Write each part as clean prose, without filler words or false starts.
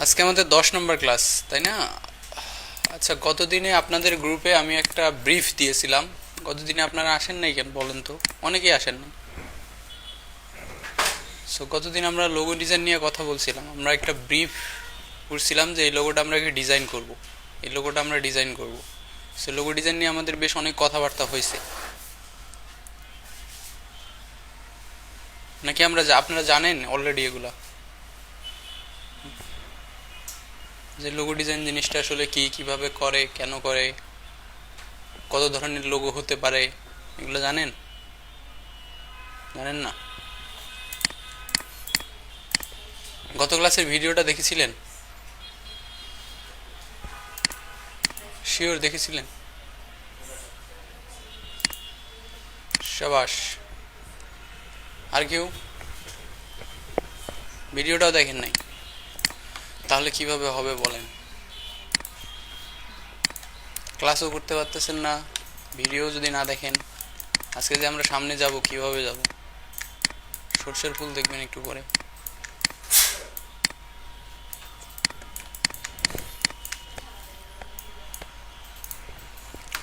আজকে আমাদের 10 নম্বর ক্লাস, তাই না? আচ্ছা, গতদিনে আপনাদের গ্রুপে আমি একটা ব্রিফ দিয়েছিলাম। গতদিনে আপনারা আসেন নাই কেন বলেন তো? অনেকেই আসেন না। সো গতদিন আমরা লোগো ডিজাইন নিয়ে কথা বলছিলাম। আমরা একটা ব্রিফ করছিলাম যে এই লোগোটা আমরা ডিজাইন করব, এই লোগোটা আমরা ডিজাইন করব। সো লোগো ডিজাইন নিয়ে আমাদের বেশ অনেক কথাবার্তা হয়েছে, নাকি আপনারা জানেন অলরেডি এগুলা, যে লোগো ডিজাইন জিনিসটা আসলে কি, কিভাবে করে, কেন করে, কত ধরনের লোগো হতে পারে, এগুলো জানেন? জানেন না? গত ক্লাসের ভিডিওটা দেখেছিলেন? শিওর দেখেছিলেন? সাবাস। আর কেউ ভিডিওটাও দেখেন নাই? তাহলে কিভাবে হবে বলেন? ক্লাসও করতে পারতেছেন না, ভিডিও যদি না দেখেন। আজকে যে আমরা সামনে যাব, কিভাবে যাব? সর্ষের ফুল দেখবেন একটু পরে।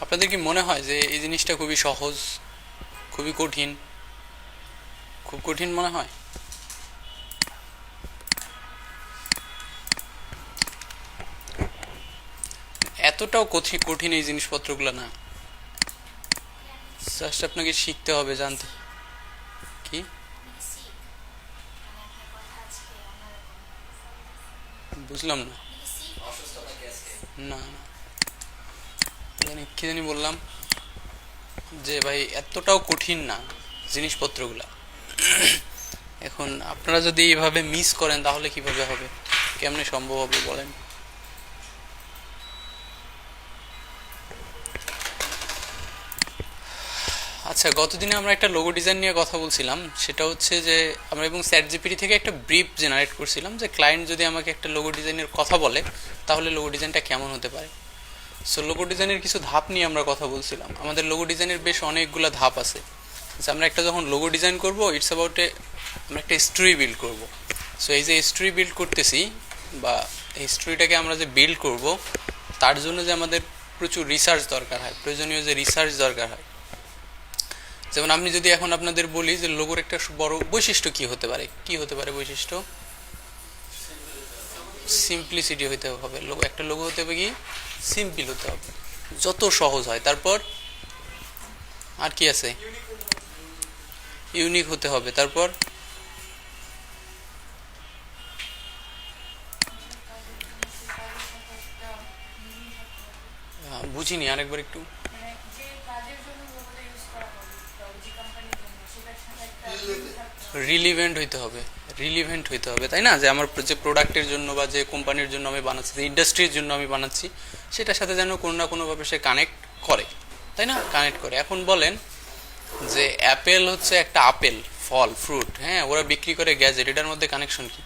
আপনাদের কি মনে হয় যে এই জিনিসটা খুবই সহজ, খুবই কঠিন? খুব কঠিন মনে হয়? এতটাও কঠিন এই জিনিসপত্রগুলো না। জাস্ট আপনাকে শিখতে হবে, জানতে। কি? বুঝলাম না। না না, কি জানি বললাম যে ভাই এতটাও কঠিন না জিনিসপত্রগুলা। এখন আপনারা যদি এইভাবে মিস করেন তাহলে কিভাবে হবে, কেমনে সম্ভব হবে বলেন? আচ্ছা, গতদিনে আমরা একটা লোগো ডিজাইন নিয়ে কথা বলছিলাম। সেটা হচ্ছে যে আমরা এবং চ্যাট জিপিটি থেকে একটা ব্রিফ জেনারেট করছিলাম যে ক্লায়েন্ট যদি আমাকে একটা লোগো ডিজাইনের কথা বলে তাহলে লোগো ডিজাইনটা কেমন হতে পারে। সো লোগো ডিজাইনের কিছু ধাপ নিয়ে আমরা কথা বলছিলাম। আমাদের লোগো ডিজাইনের বেশ অনেকগুলো ধাপ আছে। আচ্ছা, আমরা একটা যখন লোগো ডিজাইন করব, ইটস অ্যাবাউট আমরা একটা স্টোরি বিল্ড করব। সো এই যে স্টোরি বিল্ড করতেছি, বা এই স্টোরিটাকে আমরা যে বিল্ড করব, তার জন্য যে আমাদের প্রচুর রিসার্চ দরকার হয়, প্রয়োজনীয় যে রিসার্চ দরকার হয়। যেমন আমি যদি এখন আপনাদের বলি যে লোগোর একটা বড় বৈশিষ্ট্য কি হতে পারে, কি হতে পারে বৈশিষ্ট্য? সিম্পলিসিটি হতে হবে। একটা লোগো হতে হবে কি? সিম্পল হতে হবে, যত সহজ হয়। তারপর আর কি আছে? ইউনিক হতে হবে। তারপর বুঝিনি, আরেকবার একটু। রিলিভেন্ট হইতে হবে, রিলিভেন্ট হইতে হবে, তাই না? যে আমার যে প্রোডাক্টের জন্য বা যে কোম্পানির জন্য আমি বানাচ্ছি, যে ইন্ডাস্ট্রির জন্য আমি বানাচ্ছি, সেটার সাথে যেন কোনো না কোনোভাবে সে কানেক্ট করে, তাই না? কানেক্ট করে। এখন বলেন যে অ্যাপেল হচ্ছে একটা আপেল, ফল, ফ্রুট, হ্যাঁ, ওরা বিক্রি করে গ্যাজেট, এটার মধ্যে কানেকশন কি?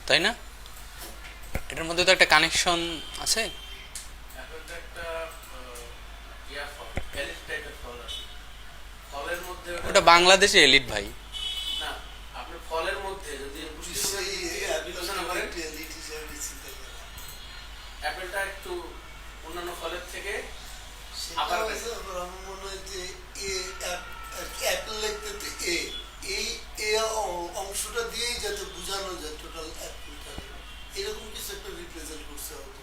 তাই না? এটার মধ্যে তো একটা কানেকশন আছে। ওটা বাংলাদেশে এলিট ভাই। অংশটা দিয়েই যাতে বোঝানো যায় টোটাল অ্যাপেলটাকে, এরকম কিছু একটা রিপ্রেজেন্ট করছে হয়তো।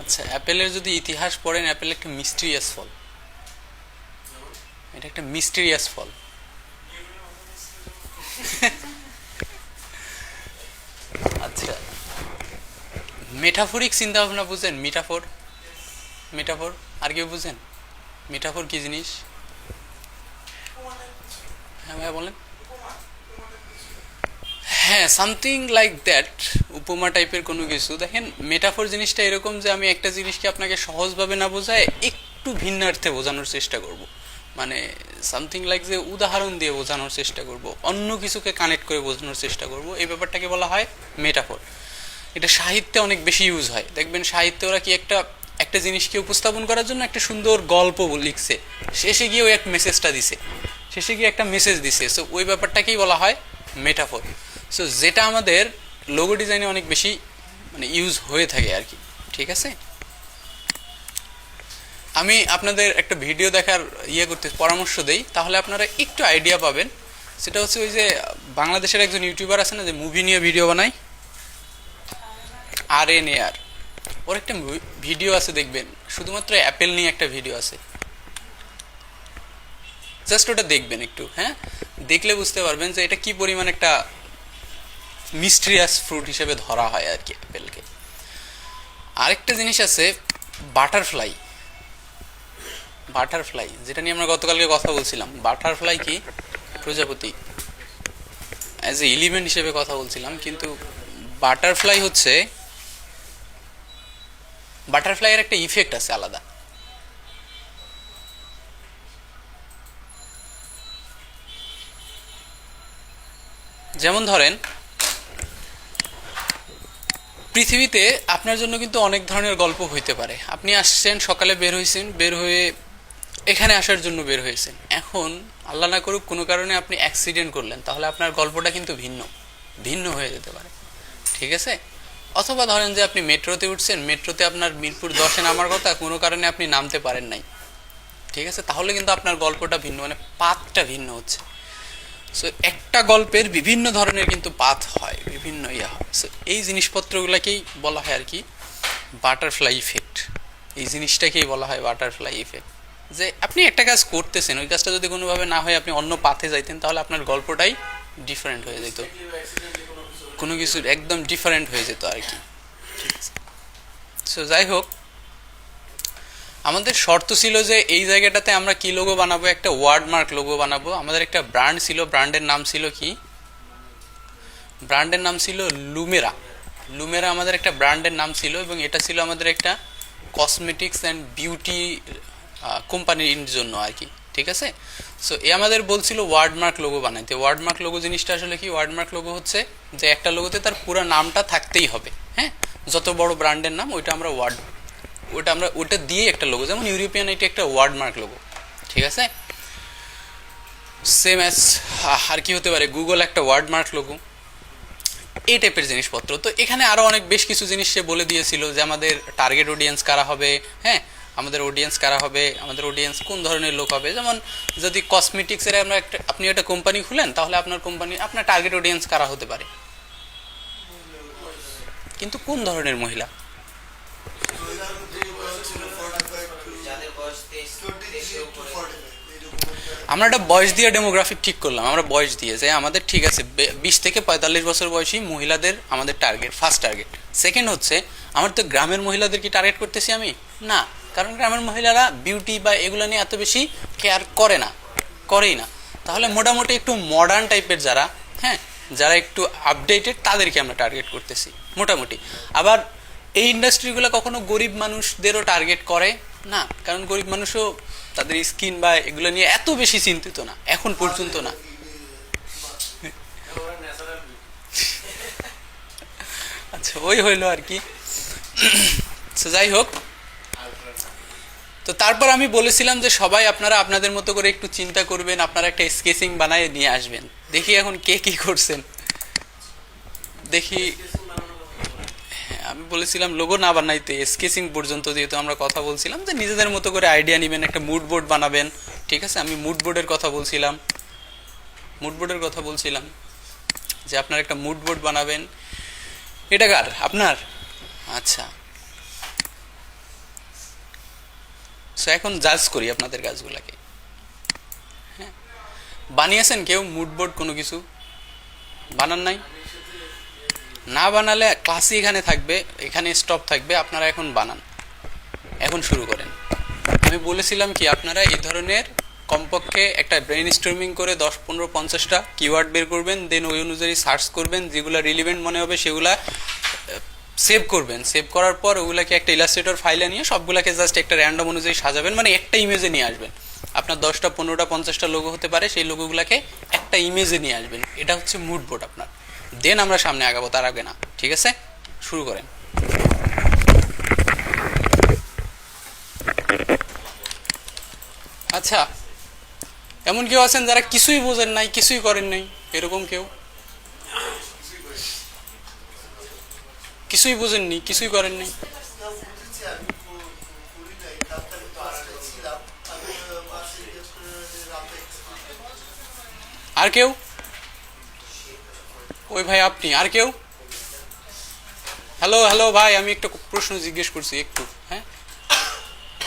আচ্ছা, অ্যাপেলের যদি ইতিহাস পড়েন, অ্যাপেল একটা মিস্টিরিয়াস ফল। এটা একটা মিস্টিরিয়াস ফল। আচ্ছা, মেটাফরিক চিন্তা ভাবনা বুঝেন? মিটাফোর, মেটাফোর আর কেউ বুঝেন? মেটাফোর কি জিনিস? হ্যাঁ ভাইয়া বলেন। হ্যাঁ, সামথিং লাইক দ্যাট, উপমা টাইপের কোনো কিছু। দেখেন, মেটাফোর জিনিসটা এরকম যে আমি একটা জিনিসকে আপনাকে সহজভাবে না বোঝায় একটু ভিন্নার্থে বোঝানোর চেষ্টা করব। মানে সামথিং লাইক যে উদাহরণ দিয়ে বোঝানোর চেষ্টা করব, অন্য কিছুকে কানেক্ট করে বোঝানোর চেষ্টা করব, এই ব্যাপারটাকে বলা হয় মেটাফোর। এটা সাহিত্যে অনেক বেশি ইউজ হয়। দেখবেন সাহিত্যে ওরা কি একটা একটা জিনিসকে উপস্থাপন করার জন্য একটা সুন্দর গল্প লিখছে, শেষে গিয়ে ওই এক মেসেজটা দিছে, শেষে গিয়ে একটা মেসেজ দিছে। সো ওই ব্যাপারটাকেই বলা হয় মেটাফোর। সো যেটা আমাদের লোগো ডিজাইনে অনেক বেশি মানে ইউজ হয়ে থাকে আর কি, ঠিক আছে। আমি আপনাদের একটা ভিডিও দেখার করতে পরামর্শ দেই, তাহলে আপনারা একটু আইডিয়া পাবেন। সেটা হচ্ছে ওই যে বাংলাদেশের একজন ইউটিউবার আছে না, যে মুভি নিয়ে ভিডিও বানায়, RNAR, ওর একটা ভিডিও আছে দেখবেন, শুধুমাত্র অ্যাপেল নিয়ে একটা ভিডিও আছে, জাস্ট ওটা দেখবেন একটু, হ্যাঁ, দেখলে বুঝতে পারবেন যে এটা কি পরিমাণ একটা মিস্ট্রিয়াস ফ্রুট হিসেবে ধরা হয় আর কি অ্যাপেলকে। আরেকটা জিনিস আছে বাটারফ্লাই, বাটারফ্লাই যেটা নিয়ে আমরা গতকালকে কথা বলছিলাম। বাটারফ্লাই কি প্রজাপতি, অ্যাজ এ এলিমেন্ট হিসেবে কথা বলছিলাম, কিন্তু বাটারফ্লাই হচ্ছে, বাটারফ্লাইয়ের একটা ইফেক্ট আছে আলাদা। যেমন ধরেন পৃথিবীতে আপনার জন্য কিন্তু অনেক ধরনের গল্প হইতে পারে। আপনি আসছেন সকালে, বের হয়েছেন, বের হয়ে এখানে আসার জন্য বের হয়েছেন। এখন আল্লাহ না করুক কোনো কারণে আপনি অ্যাক্সিডেন্ট করলেন, তাহলে আপনার গল্পটা কিন্তু ভিন্ন ভিন্ন হয়ে যেতে পারে, ঠিক আছে। অথবা ধরেন যে আপনি মেট্রোতে উঠছেন, মেট্রোতে আপনার মিরপুর 10-এ নামার কথা, কোনো কারণে আপনি নামতে পারেন নাই, ঠিক আছে, তাহলে কিন্তু আপনার গল্পটা ভিন্ন, মানে পাথটা ভিন্ন হচ্ছে। সো একটা গল্পের বিভিন্ন ধরনের কিন্তু পাথ হয়, বিভিন্ন হয়। সো এই জিনিসপত্রগুলোকেই বলা হয় আর কি বাটারফ্লাই ইফেক্ট। এই জিনিসটাকেই বলা হয় বাটারফ্লাই ইফেক্ট, যে আপনি একটা কাজ করতেছেন, ওই কাজটা যদি কোনোভাবে না হয় আপনি অন্য পাথে যাইতেন, তাহলে আপনার গল্পটাই ডিফারেন্ট হয়ে যেত, কোনো কিছু একদম ডিফারেন্ট হয়ে যেত আর কি, ঠিক আছে। সো যাই হোক, আমাদের শর্ত ছিল যে এই জায়গাটাতে আমরা কি লোগো বানাবো, একটা ওয়ার্ডমার্ক লোগো বানাবো। আমাদের একটা ব্র্যান্ড ছিল, ব্র্যান্ডের নাম ছিল কি, ব্র্যান্ডের নাম ছিল লুমেরা। লুমেরা আমাদের একটা ব্র্যান্ডের নাম ছিল, এবং এটা ছিল আমাদের একটা কসমেটিক্স অ্যান্ড বিউটি কোম্পানির জন্য আর কি, ঠিক আছে। সো এ আমাদের বলছিল ওয়ার্ডমার্ক লোগো বানাইতে। ওয়ার্ডমার্ক লোগো জিনিসটা আসলে কি, ওয়ার্ডমার্ক লোগো হচ্ছে যে একটা লোগোতে তার পুরো নামটা থাকতেই হবে, হ্যাঁ, যত বড় ব্র্যান্ডের নাম ওইটা আমরা ওটা দিয়ে একটা লোগো, যেমন ইউরোপিয়ান এটা একটা ওয়ার্ডমার্ক লোগো, ঠিক আছে। সেম অ্যাজ আর কি হতে পারে, গুগল একটা ওয়ার্ডমার্ক লোগো, এই টাইপের জিনিসপত্র। তো এখানে আরো অনেক বেশ কিছু জিনিস সে বলে দিয়েছিল, যে আমাদের টার্গেট অডিয়েন্স কারা হবে, হ্যাঁ, আমাদের অডিয়েন্স কারা হবে, আমাদের অডিয়েন্স কোন ধরনের লোক হবে। যেমন যদি কসমেটিক্সের আপনি একটা কোম্পানি খুলেন, তাহলে আপনার টার্গেট অডিয়েন্স কারা হতে পারে, কিন্তু কোন ধরনের মহিলা, আমরা একটা বয়স দিয়ে ডেমোগ্রাফিক ঠিক করলাম। আমরা বয়স দিয়ে যে আমাদের ঠিক আছে 20 থেকে 45 বছর বয়সী মহিলাদের আমাদের টার্গেট, ফার্স্ট টার্গেট। সেকেন্ড হচ্ছে, আমার তো গ্রামের মহিলাদের কি টার্গেট করতেছি আমি না, কারণ গ্রামের মহিলারা বিউটি বা এগুলো নিয়ে এত বেশি কেয়ার করেই না। তাহলে মোটামুটি একটু মডার্ন টাইপের যারা, হ্যাঁ, যারা একটু আপডেটেড, তাদেরকে আমরা টার্গেট করতেছি মোটামুটি। আবার এই ইন্ডাস্ট্রিগুলো কখনো গরিব মানুষদেরও টার্গেট করে না, কারণ গরিব মানুষও তাদের স্কিন বা এগুলো নিয়ে এত বেশি চিন্তিত না, এখন পর্যন্ত না। আচ্ছা, ওই হইলো আর কি। যাই হোক, তো তারপর আমি বলেছিলাম যে সবাই আপনারা আপনাদের মতো করে একটু চিন্তা করবেন, আপনারা একটা স্কেচিং বানায় নিয়ে আসবেন। দেখি এখন কে কি করছেন, দেখি। আমি বলেছিলাম লোগো না বানাইতে, স্কেচিং পর্যন্ত যেহেতু আমরা কথা বলছিলাম, যে নিজেদের মতো করে আইডিয়া নেবেন, একটা মুড বোর্ড বানাবেন, ঠিক আছে। আমি মুড বোর্ডের কথা বলছিলাম, যে আপনার একটা মুড বোর্ড বানাবেন। এটা কার, আপনার? আচ্ছা, সো এখন জাজ করি আপনাদের কাজগুলাকে। হ্যাঁ, বানিয়েছেন কেউ মুড বোর্ড, কোনো কিছু বানান নাই? না বানালে ক্লাসই এখানে থাকবে, এখানে স্টপ থাকবে, আপনারা এখন বানান, এখন শুরু করেন। আমি বলেছিলাম কি, আপনারা এই ধরনের কমপক্ষে একটা ব্রেইন স্টর্মিং করে 10-15-50টা কিওয়ার্ড বের করবেন, দেন ওই অনুযায়ী সার্চ করবেন, যেগুলো রিলিভেন্ট মনে হবে সেগুলা সেভ করবেন। সেভ করার পর ওগুলাকে একটা ইলাস্ট্রেটর ফাইলে নিয়ে সবগুলাকে জাস্ট একটা র্যান্ডম অনুযায়ী সাজাবেন, মানে একটা ইমেজে নিয়ে আসবেন। আপনার 10টা 15টা 50টা লোগো হতে পারে, সেই লোগোগুলাকে একটা ইমেজে নিয়ে আসবেন। এটা হচ্ছে মুড বোর্ড আপনার। দেন আমরা সামনে আগাবো, তার আগে না, ঠিক আছে। শুরু করেন। আচ্ছা, এমন কেউ আছেন যারা কিছুই বোঝেন নাই, কিছুই করেন নাই, এরকম কেউ? কিছুই বোঝেননি, কিছুই করেন নাই? না, বুঝেছি, আমি করি নাই, তারপরে আমি বাসায় ছিলাম, আমি বাসায় রাতে আর কেউ? ওই ভাই আপনি, আর কেউ? হ্যালো হ্যালো ভাই, আমি একটা প্রশ্ন জিজ্ঞেস করছি একটু, হ্যাঁ?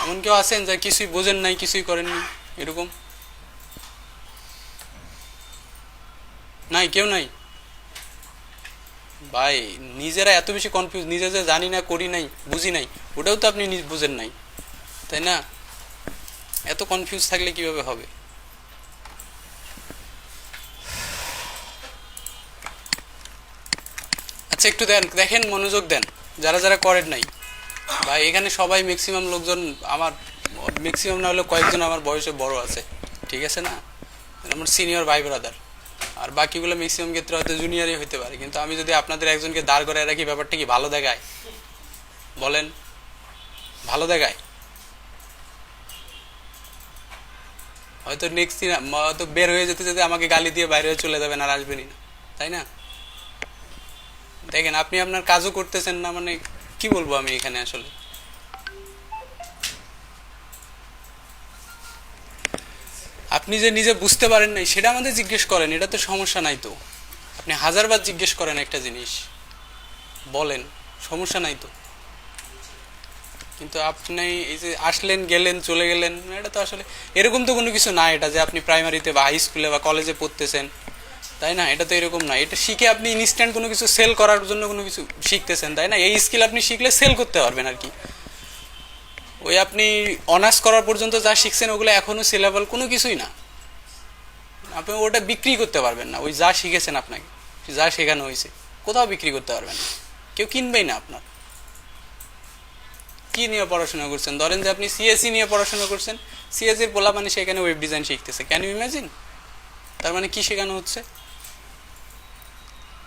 এমন কেউ আছেন যা কিছুই বোঝেন নাই, কিছুই করেননি, এরকম? নাই, কেউ নাই? ভাই নিজেরা এত বেশি কনফিউজ, নিজে যে জানি না, করি নাই, বুঝি নাই, ওটাও তো আপনি বুঝেন নাই, তাই না? এত কনফিউজ থাকলে কিভাবে হবে? আচ্ছা একটু দেখেন, মনোযোগ দেন, যারা যারা করেন নাই। ভাই এখানে সবাই ম্যাক্সিমাম লোকজন আমার, ম্যাক্সিমাম না হলেও কয়েকজন আমার বয়সে বড় আছে, ঠিক আছে না? আমার সিনিয়র ভাই ব্রাদার। আর বাকিগুলো ম্যাক্সিমাম ক্ষেত্রে হয়তো জুনিয়রই হতে পারে, কিন্তু আমি যদি আপনাদের একজনকে দাঁড় করায় রাখি, ব্যাপারটা কি ভালো দেখায়? বলেন, ভালো দেখায়? হয়তো নেক্সট দিন হয়তো বের হয়ে যেতে যেতে আমাকে গালি দিয়ে বাইরে হয়ে চলে যাবেন, আর আসবেনই না, তাই না? দেখেন আপনি আপনার কাজও করতেছেন না, মানে কি বলবো আমি এখানে আসলে। আপনি যে নিজে বুঝতে পারেন নাই সেটা আমাদের জিজ্ঞেস করেন, এটা তো সমস্যা নাই তো। আপনি হাজারবার জিজ্ঞেস করেন একটা জিনিস, বলেন, সমস্যা নাই তো। কিন্তু আপনি এই যে আসলেন, গেলেন, চলে গেলেন, এটা তো আসলে এরকম তো কোনো কিছু না, এটা যে আপনি প্রাইমারিতে বা হাই স্কুলে বা কলেজে পড়তেছেন, তাই না? এটা তো এরকম না, এটা শিখে আপনি ইনস্ট্যান্ট কোনো কিছু সেল করার জন্য কোনো কিছু শিখতেছেন, তাই না? এই স্কিল আপনি শিখলে সেল করতে পারবেন আর কি। ওই আপনি অনার্স করার পর্যন্ত যা শিখছেন ওগুলো এখনো সেলেবল কোনো কিছুই না, আপনি ওটা বিক্রি করতে পারবেন না। ওই যা শিখেছেন, আপনাকে যা শেখানো হয়েছে কোথাও বিক্রি করতে পারবেন না, কেউ কিনবেই না আপনার। কি নিয়ে পড়াশোনা করছেন? ধরেন যে আপনি সিএসসি নিয়ে পড়াশোনা করছেন, সিএসসির পোলা মানে সেখানে ওয়েব ডিজাইন শিখতেছে, ক্যান ইউ ইমাজিন? তার মানে কি শেখানো হচ্ছে?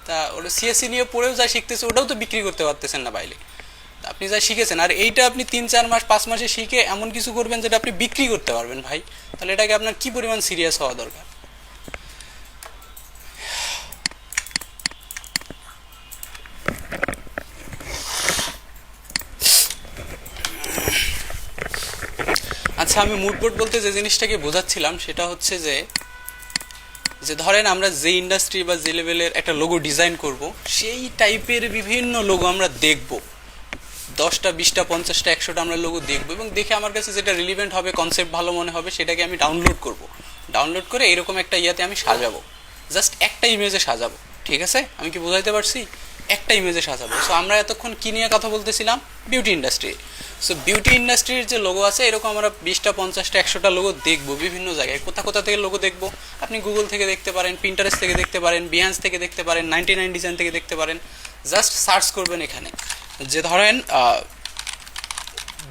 তা ওটা সিএসসি নিয়ে পড়েও যা শিখতেছে ওটাও তো বিক্রি করতে পারতেছেন না বাইরে। আপনি যা শিখেছেন আর এইটা আপনি 3-4 মাস 5 মাসে শিখে এমন কিছু করবেন যেটা আপনি বিক্রি করতে পারবেন, ভাই তাহলে এটাকে আপনার কি পরিমাণ সিরিয়াস হওয়া দরকার? আচ্ছা, আমি মুডবোর্ড বলতে যে জিনিসটাকে বোঝাচ্ছিলাম সেটা হচ্ছে যে যে ধরেন আমরা যে ইন্ডাস্ট্রি বা যে লেভেলের একটা লোগো ডিজাইন করব, সেই টাইপের বিভিন্ন লোগো আমরা দেখব, 10টা 20টা 50টা 100টা আমরা লোগো দেখবো, এবং দেখে আমার কাছে যেটা রিলিভেন্ট হবে, কনসেপ্ট ভালো মনে হবে, সেটাকে আমি ডাউনলোড করব। ডাউনলোড করে এরকম একটা ইয়াতে আমি সাজাবো, জাস্ট একটা ইমেজে সাজাবো, ঠিক আছে? আমি কি বোঝাইতে পারছি? একটা ইমেজে সাজাবো। সো আমরা এতক্ষণ কি নিয়ে কথা বলতেছিলাম? Beauty industry. সো বিউটি ইন্ডাস্ট্রির যে লোগো আছে, এরকম আমরা 20টা 50টা 100টা লোগো দেখবো বিভিন্ন জায়গায়। কোথা কোথা থেকে লোগো দেখবো? আপনি গুগল থেকে দেখতে পারেন, পিন্টারেস্ট থেকে দেখতে পারেন, বিহান্স থেকে দেখতে পারেন, 99 ডিজাইন থেকে দেখতে পারেন। জাস্ট সার্চ করবেন এখানে যে ধরেন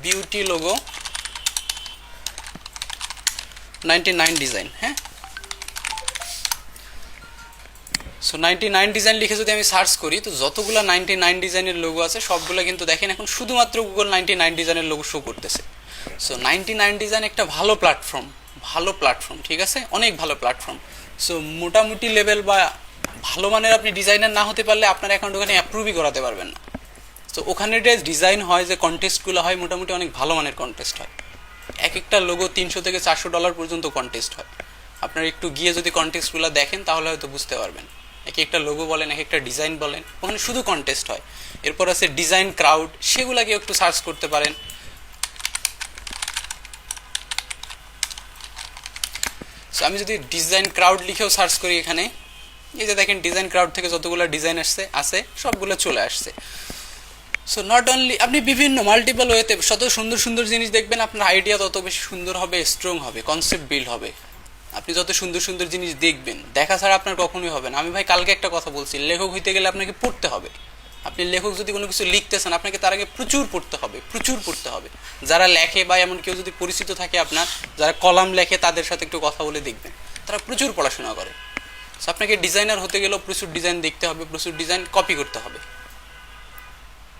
বিউটি লোগো 99 ডিজাইন, হ্যাঁ? সো 99 ডিজাইন লিখে যদি আমি সার্চ করি, তো যতগুলো 99 ডিজাইনের লোগো আছে সবগুলো কিন্তু দেখেন এখন শুধুমাত্র গুগল 99 ডিজাইনের লোগো শো করতেছে। সো 99 ডিজাইন একটা ভালো প্ল্যাটফর্ম, ঠিক আছে? অনেক ভালো প্ল্যাটফর্ম। সো মোটামুটি লেভেল বা ভালো মানের আপনি ডিজাইনার না হতে পারলে আপনার অ্যাকাউন্ট ওখানে অ্যাপ্রুভই করাতে পারবেন না। তো ওখানে যে ডিজাইন হয়, যে কন্টেস্টগুলো হয়, মোটামুটি অনেক ভালো মানের কন্টেস্ট হয়। এক একটা লোগো $300 থেকে $400 পর্যন্ত কন্টেস্ট হয়। আপনার একটু গিয়ে যদি কন্টেস্টগুলো দেখেন তাহলে হয়তো বুঝতে পারবেন। এক একটা লোগো বলেন, এক একটা ডিজাইন বলেন, ওখানে শুধু কন্টেস্ট হয়। এরপর আছে ডিজাইন ক্রাউড, সেগুলাকে একটু সার্চ করতে পারেন। সো আমি যদি ডিজাইন ক্রাউড লিখেও সার্চ করি এখানে, এই যে দেখেন ডিজাইন ক্রাউড থেকে যতগুলো ডিজাইন আসে সবগুলো চলে আসছে। সো নট অনলি আপনি বিভিন্ন মাল্টিপল ওয়েতে যত সুন্দর সুন্দর জিনিস দেখবেন, আপনার আইডিয়া তত বেশি সুন্দর হবে, স্ট্রং হবে, কনসেপ্ট বিল্ড হবে। আপনি যত সুন্দর সুন্দর জিনিস দেখবেন, দেখা ছাড়া আপনার কখনোই হবে না। আমি ভাই কালকে একটা কথা বলছি, লেখক হইতে গেলে আপনাকে পড়তে হবে। আপনি লেখক যদি কোনো কিছু লিখতেছেন, আপনাকে তার আগে প্রচুর পড়তে হবে। যারা লেখে বা এমন কেউ যদি পরিচিত থাকে আপনার, যারা কলাম লেখে, তাদের সাথে একটু কথা বলে দেখবেন, তারা প্রচুর পড়াশোনা করে। সো আপনাকে ডিজাইনার হতে গেলেও প্রচুর ডিজাইন দেখতে হবে, প্রচুর ডিজাইন কপি করতে হবে,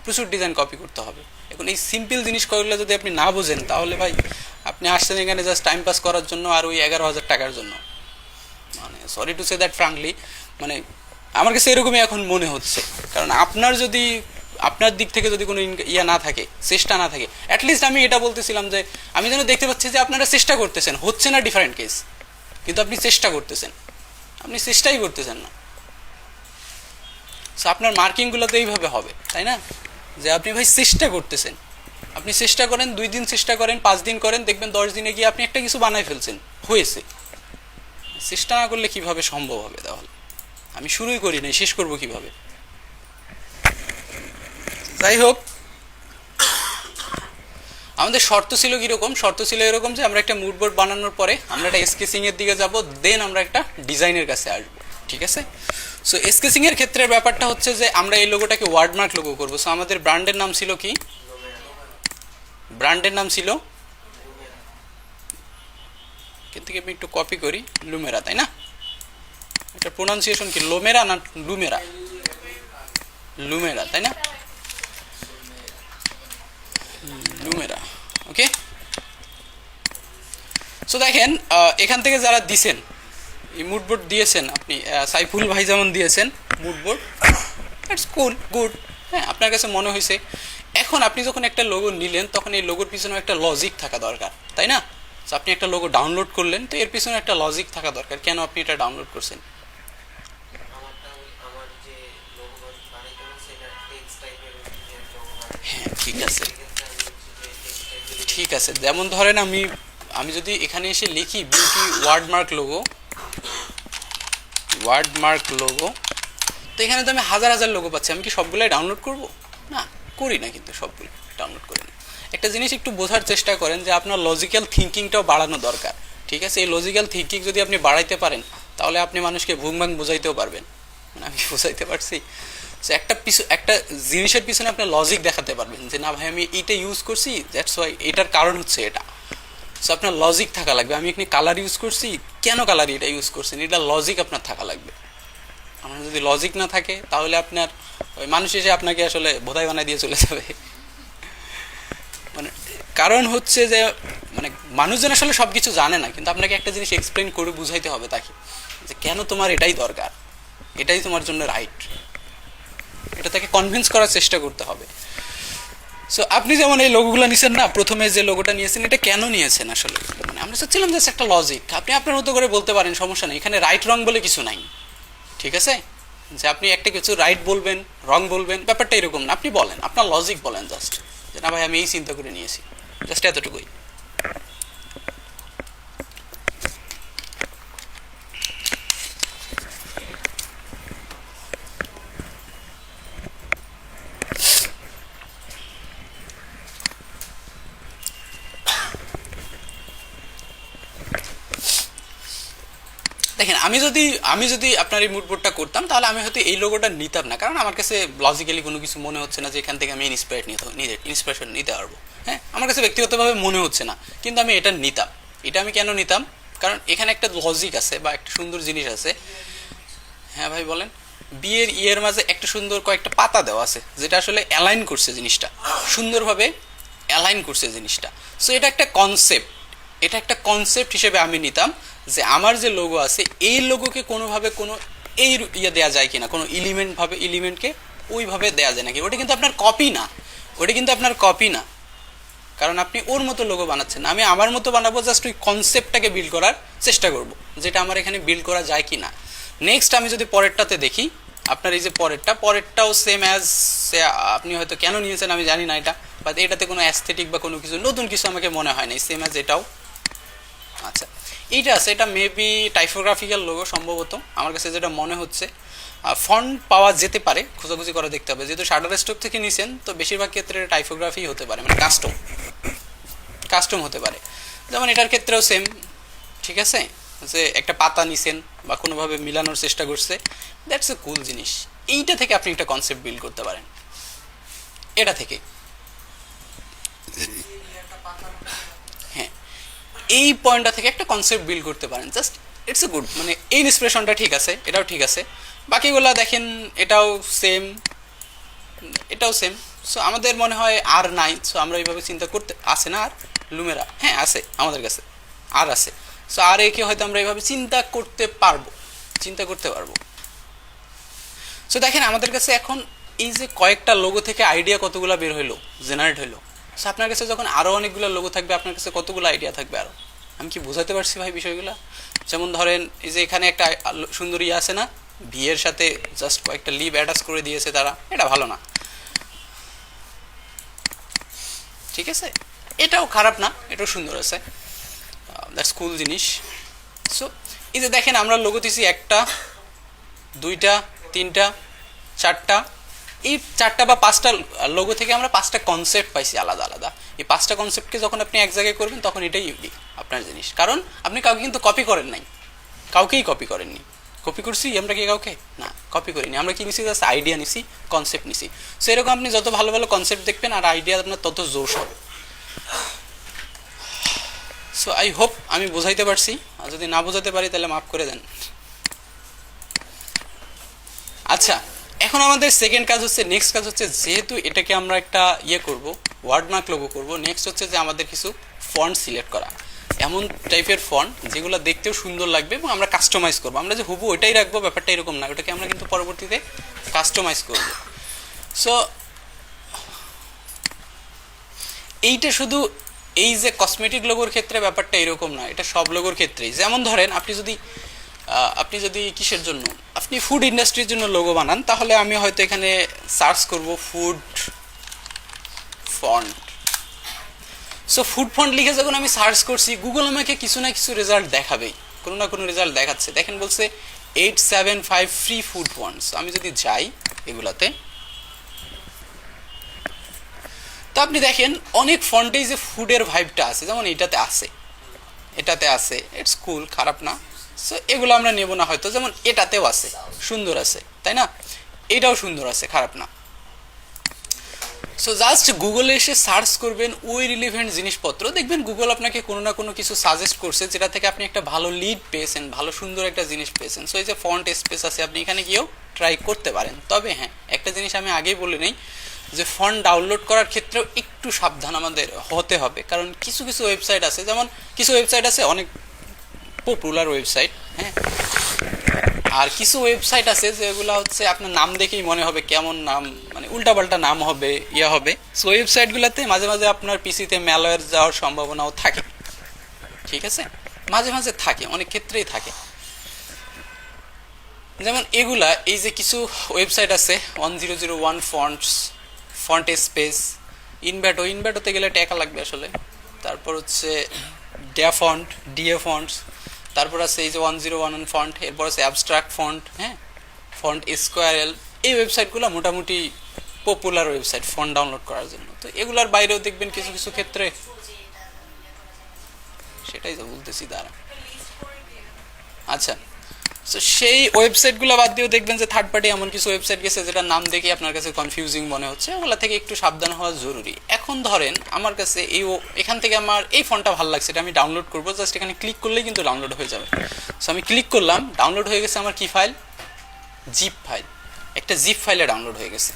প্রচুর ডিজাইন কপি করতে হবে। এখন এই সিম্পল জিনিসগুলো যদি আপনি না বোঝেন তাহলে ভাই আপনি আসছেন এখানে জাস্ট টাইম পাস করার জন্য আর ওই 11,000 টাকার জন্য। মানে sorry to say that frankly, মানে আমার কাছে এরকমই এখন মনে হচ্ছে। কারণ আপনার যদি আপনার দিক থেকে যদি কোনো ইয়া না থাকে, চেষ্টা না থাকে, অ্যাটলিস্ট আমি এটা বলতেছিলাম যে আমি যেন দেখতে পাচ্ছি যে আপনারা চেষ্টা করতেছেন, হচ্ছে না ডিফারেন্ট কেস, কিন্তু আপনি চেষ্টা করতেছেন, আপনি চেষ্টাই করতেছেন না। সো আপনার মার্কিংগুলো তো এইভাবে হবে, তাই না? যে আপনি ভাই চেষ্টা করতেছেন, আপনি চেষ্টা করেন, 2 দিন চেষ্টা করেন, 5 দিন করেন, দেখবেন 10 দিনে গিয়ে আপনি একটা কিছু বানাই ফেলছেন, হয়েছে। চেষ্টা না করলে কিভাবে সম্ভব হবে? তাহলে আমি শুরুই করি নাই, শেষ করব কিভাবে? যাই হোক, আমাদের শর্ত ছিল কীরকম? শর্ত ছিল এরকম যে আমরা একটা মুড বোর্ড বানানোর পরে আমরা একটা স্কেচিংয়ের দিকে যাব, দেন আমরা একটা ডিজাইনের কাছে আসবো, ঠিক আছে? সো স্কেচিংয়ের ক্ষেত্রে ব্যাপারটা হচ্ছে যে আমরা এই লোগোটাকে ওয়ার্ডমার্ক লোগো করবো। সো আমাদের ব্র্যান্ডের নাম ছিল কি? ব্র্যান্ডের নাম ছিল, কিন্তু আমি একটু কপি করি, লুমেরা, তাই না? এটা প্রোনাউন্সিয়েশন কি লোমেরা না লুমেরা? লুমেরা, তাই না? লুমেরা, ওকে। সো দেখেন এখান থেকে যারা দিছেন, এই মুডবোর্ড দিয়েছেন আপনি, সাইফুল ভাই যেমন দিয়েছেন মুডবোর্ড, ইটস কুল, গুড, হ্যাঁ, আপনার কাছে মনে হয়েছে। এখন আপনি যখন একটা লোগো নিলেন তখন এই লোগোর পিছনে একটা লজিক থাকা দরকার, তাই না? সো আপনি একটা লোগো ডাউনলোড করলেন, তো এর পিছনে একটা লজিক থাকা দরকার, কেন আপনি এটা ডাউনলোড করছেন? হ্যাঁ, ঠিক আছে, ঠিক আছে। যেমন ধরেন আমি আমি যদি এখানে এসে লিখি বিউটি ওয়ার্ডমার্ক লোগো, ওয়ার্ডমার্ক লোগো, তো এখানে তো আমি হাজার হাজার লোগো পাচ্ছি। আমি কি সবগুলাই ডাউনলোড করব? না, করি না, কিন্তু সবগুলো ডাউনলোড করি না। একটা জিনিস একটু বোঝার চেষ্টা করেন যে আপনার লজিক্যাল থিঙ্কিংটাও বাড়ানো দরকার, ঠিক আছে? এই লজিক্যাল থিঙ্কিং যদি আপনি বাড়াইতে পারেন তাহলে আপনি মানুষকে ভুংভাং বোঝাইতেও পারবেন। মানে আমি বোঝাইতে পারছি? সো একটা জিনিসের পিছনে আপনি লজিক দেখাতে পারবেন যে না ভাই আমি এইটা ইউজ করছি, দ্যাটস ওয়াই, এটার কারণ হচ্ছে এটা। সো আপনার লজিক থাকা লাগবে। আমি এখানে কালার ইউজ করছি, কেন কালার এটা ইউজ করছেন, এটা লজিক আপনার থাকা লাগবে। আপনার যদি লজিক না থাকে তাহলে আপনার ওই মানুষ এসে আপনাকে আসলে বোধাই বানাই দিয়ে চলে যাবে। মানে কারণ হচ্ছে যে মানে মানুষজন আসলে সব কিছু জানে না, কিন্তু আপনাকে একটা জিনিস এক্সপ্লেন করে বুঝাইতে হবে তাকে যে কেন তোমার এটাই দরকার, এটাই তোমার জন্য রাইট, এটা তাকে কনভিন্স করার চেষ্টা করতে হবে। সো আপনি যেমন এই লোগোগুলো নিয়েছেন না, প্রথমে যে লোগোটা নিয়েছেন, এটা কেন নিয়েছেন আসলে? মানে আমরা চাচ্ছিলাম যে একটা লজিক, আপনি আপনার মতো করে বলতে পারেন, সমস্যা নেই, এখানে রাইট রং বলে কিছু নাই, ঠিক আছে? যে আপনি একটা কিছু রাইট বলবেন, রং বলবেন, ব্যাপারটা এরকম না। আপনি বলেন, আপনার লজিক বলেন জাস্ট, যে না ভাই আমি এই চিন্তা করে নিয়েছি, জাস্ট এতটুকুই। দেখেন আমি যদি আপনার এই মুডবোর্ডটা করতাম তাহলে আমি হয়তো এই লোগোটা নিতাম না, কারণ আমার কাছে লজিক্যালি কোনো কিছু মনে হচ্ছে না যে এখান থেকে আমি ইন্সপিরেশন নিতে পারবো। হ্যাঁ, আমার কাছে ব্যক্তিগতভাবে মনে হচ্ছে না, কিন্তু আমি এটা নিতাম। এটা আমি কেন নিতাম? কারণ এখানে একটা লজিক আছে বা একটা সুন্দর জিনিস আছে। হ্যাঁ ভাই বলেন। বিয়ের ইয়ের মাঝে একটা সুন্দর কয়েকটা পাতা দেওয়া আছে, যেটা আসলে অ্যালাইন করছে জিনিসটা, সুন্দরভাবে অ্যালাইন করছে জিনিসটা। সো এটা একটা কনসেপ্ট, এটা একটা কনসেপ্ট হিসেবে আমি নিতাম যে আমার যে লোগো আছে এই লোগোকে কোনোভাবে কোনো এই ইয়ে দেওয়া যায় কিনা, কোনো এলিমেন্টকে ওইভাবে দেওয়া যায় নাকি। ওটা কিন্তু আপনার কপি না, ওটা কিন্তু আপনার কপি না, কারণ আপনি ওর মতো লোগো বানাচ্ছেন। আমি আমার মতো বানাবো, জাস্ট ওই কনসেপ্টটাকে বিল্ড করার চেষ্টা করব, যেটা আমার এখানে বিল্ড করা যায় কি না। নেক্সট আমি যদি পরেরটাতে দেখি, আপনার এই যে পরেরটাও সেম অ্যাজ, আপনি হয়তো কেন নিয়েছেন আমি জানি না এটা, বাট এটাতে কোনো অ্যাস্থেটিক বা কোনো কিছু নতুন কিছু আমাকে মনে হয় না, সেম অ্যাজ এটাও। আচ্ছা, এইটা আছে, এটা মেবি টাইপোগ্রাফিক্যাল লোগো সম্ভবত, আমার কাছে যেটা মনে হচ্ছে। ফন্ট পাওয়া যেতে পারে, খোঁজাখুঁজি করে দেখতে হবে, যেহেতু শাটারস্টক থেকে নিছেন তো বেশিরভাগ ক্ষেত্রে টাইপোগ্রাফি হতে পারে, মানে কাস্টম হতে পারে। যেমন এটার ক্ষেত্রেও সেম, ঠিক আছে, যে একটা পাতা নিছেন বা কোনোভাবে মিলানোর চেষ্টা করছে, দ্যাটস এ কুল জিনিস। এইটা থেকে আপনি একটা কনসেপ্ট বিল্ড করতে পারেন, এটা থেকে। হ্যাঁ, এই পয়েন্টটা থেকে একটা কনসেপ্ট বিল্ড করতে পারেন, জাস্ট ইটস এ গুড। মানে এই ইন্সপিরেশনটা ঠিক আছে, এটাও ঠিক আছে, বাকিগুলা দেখেন এটাও সেম, এটাও সেম। সো আমাদের মনে হয় আর নাই, সো আমরা এইভাবে চিন্তা করতে, আসে না আর লুমেরা, হ্যাঁ আছে আমাদের কাছে আর আছে। সো আর একে হয়তো আমরা এইভাবে চিন্তা করতে পারবো। সো দেখেন আমাদের কাছে এখন এই যে কয়েকটা লোগো থেকে আইডিয়া কতগুলো বের হইলো, জেনারেট হইলো। সো আপনার কাছে যখন আরও অনেকগুলো লোগো থাকবে, আপনার কাছে কতগুলো আইডিয়া থাকবে আরও। আমি কি বোঝাতে পারছি ভাই বিষয়গুলো? যেমন ধরেন এই যে এখানে একটা সুন্দর ইয়ে আছে না, বিয়ের সাথে জাস্ট কয়েকটা লিভ অ্যাটাচ করে দিয়েছে তারা, এটা ভালো না, ঠিক আছে? এটাও খারাপ না, এটাও সুন্দর আছে, দ্যাটস কুল জিনিস। সো এই যে দেখেন আমরা লোগো দিছি 1টা 2টা 3টা 4টা, এই 4টা বা 5টা লোগো থেকে আমরা 5টা কনসেপ্ট পাইছি আলাদা আলাদা। এই 5টা কনসেপ্টকে যখন আপনি এক জায়গায় করবেন তখন এটাই ইউনিক আপনার জিনিস, কারণ আপনি কাউকে কিন্তু কপি করেন নাই, কাউকেই কপি করেননি। কপি করছি আমরা কি কাউকে? না, কপি করিনি। আমরা কি নিছি? জাস্ট আইডিয়া নিছি, কনসেপ্ট নিছি। সো এরকম আপনি যত ভালো ভালো কনসেপ্ট দেখবেন আর আইডিয়া আপনার তত জোশ হবে। সো আই হোপ আমি বোঝাইতে পারছি, আর যদি না বোঝাতে পারি তাহলে মাফ করে দেন। আচ্ছা, এখন আমাদের সেকেন্ড কাজ হচ্ছে, নেক্সট কাজ হচ্ছে, যেহেতু এটাকে আমরা একটা ইয়ে করব, ওয়ার্ডমার্ক লোগো করব, নেক্সট হচ্ছে যে আমাদের কিছু ফন্ট সিলেক্ট করা, এমন টাইপের ফন্ট যেগুলো দেখতেও সুন্দর লাগবে এবং আমরা কাস্টমাইজ করবো। আমরা যে হুবু ওইটাই রাখবো ব্যাপারটা এরকম না, ওটাকে আমরা কিন্তু পরবর্তীতে কাস্টমাইজ করব। সো এইটা শুধু এই যে কসমেটিক লোগোর ক্ষেত্রে ব্যাপারটা এরকম না, এটা সব লোগোর ক্ষেত্রেই। যেমন ধরেন আপনি যদি কিসের জন্য, আপনি ফুড ইন্ডাস্ট্রির জন্য লোগো বানান, তাহলে আমি হয়তো এখানে সার্চ করব food font. So food font লিখে যখন আমি সার্চ করছি, গুগল আমাকে কিছু না কিছু রেজাল্ট দেখাবেই, কোনো না কোনো রেজাল্ট দেখাচ্ছে। দেখেন বলছে 875 ফ্রি ফুড ফন্টস। আমি যদি যাই এগুলাতে, তো আপনি দেখেন অনেক ফন্টেই যে ফুডের ভাইবটা আছে, যেমন এটাতে আছে, ইটস কুল, খারাপ না। সো এগুলো আমরা নেব না হয়তো, যেমন এটাতেও আছে, সুন্দর আছে, তাই না? এটাও সুন্দর আছে, খারাপ না। সো জাস্ট গুগলে এসে সার্চ করবেন ওই রিলেভেন্ট জিনিসপত্র, দেখবেন গুগল আপনাকে কোনো না কোনো কিছু সাজেস্ট করছে, যেটা থেকে আপনি একটা ভালো লিড পেয়েছেন, ভালো সুন্দর একটা জিনিস পেয়েছেন। সো এই যে ফন্ট স্পেস আছে, আপনি এখানে গিয়েও ট্রাই করতে পারেন। তবে হ্যাঁ, একটা জিনিস আমি আগেই বলে নেই, যে ফন্ট ডাউনলোড করার ক্ষেত্রেও একটু সাবধান আমাদের হতে হবে, কারণ কিছু কিছু ওয়েবসাইট আছে, যেমন কিছু ওয়েবসাইট আছে অনেক পপুলার ওয়েবসাইট, হ্যাঁ, আর কিছু ওয়েবসাইট আছে যেগুলো হচ্ছে আপনার নাম দেখেই মনে হবে কেমন নাম, মানে উল্টাপাল্টা নাম হবে, ইয়া হবে। সো ওয়েবসাইটগুলোতে মাঝে মাঝে আপনার পিসিতে ম্যালওয়্যার যাওয়ার সম্ভাবনাও থাকে, ঠিক আছে? মাঝে মাঝে থাকে, অনেক ক্ষেত্রেই থাকে। যেমন এগুলা, এই যে কিছু ওয়েবসাইট আছে 1001 ফন্ট স্পেস, ইনভ্যাটোতে গেলে টাকা লাগবে আসলে। তারপর হচ্ছে ডিএ ফন্টস, তারপর আছে এই যে 1011 ফন্ট, এরপর আছে অ্যাবস্ট্রাক্ট ফন্ট, হ্যাঁ, ফন্ট স্কোয়ারেল। এই ওয়েবসাইটগুলো মোটামুটি পপুলার ওয়েবসাইট ফন্ট ডাউনলোড করার জন্য। তো এগুলার বাইরেও দেখবেন কিছু কিছু ক্ষেত্রে, সেটাই তো বলতেছি, দাঁড়া। আচ্ছা, তো সেই ওয়েবসাইটগুলো বাদ দিয়েও দেখবেন যে থার্ড পার্টি এমন কিছু ওয়েবসাইট গেছে যেটা নাম দেখে আপনার কাছে কনফিউজিং মনে হচ্ছে, ওগুলা থেকে একটু সাবধান হওয়া জরুরি। এখন ধরেন আমার কাছে এখান থেকে আমার এই ফন্টটা ভালো লাগছে, এটা আমি ডাউনলোড করবো, জাস্ট এখানে ক্লিক করলেই কিন্তু ডাউনলোড হয়ে যাবে। সো আমি ক্লিক করলাম, ডাউনলোড হয়ে গেছে আমার কি ফাইল? জিপ ফাইল, একটা জিপ ফাইলে ডাউনলোড হয়ে গেছে।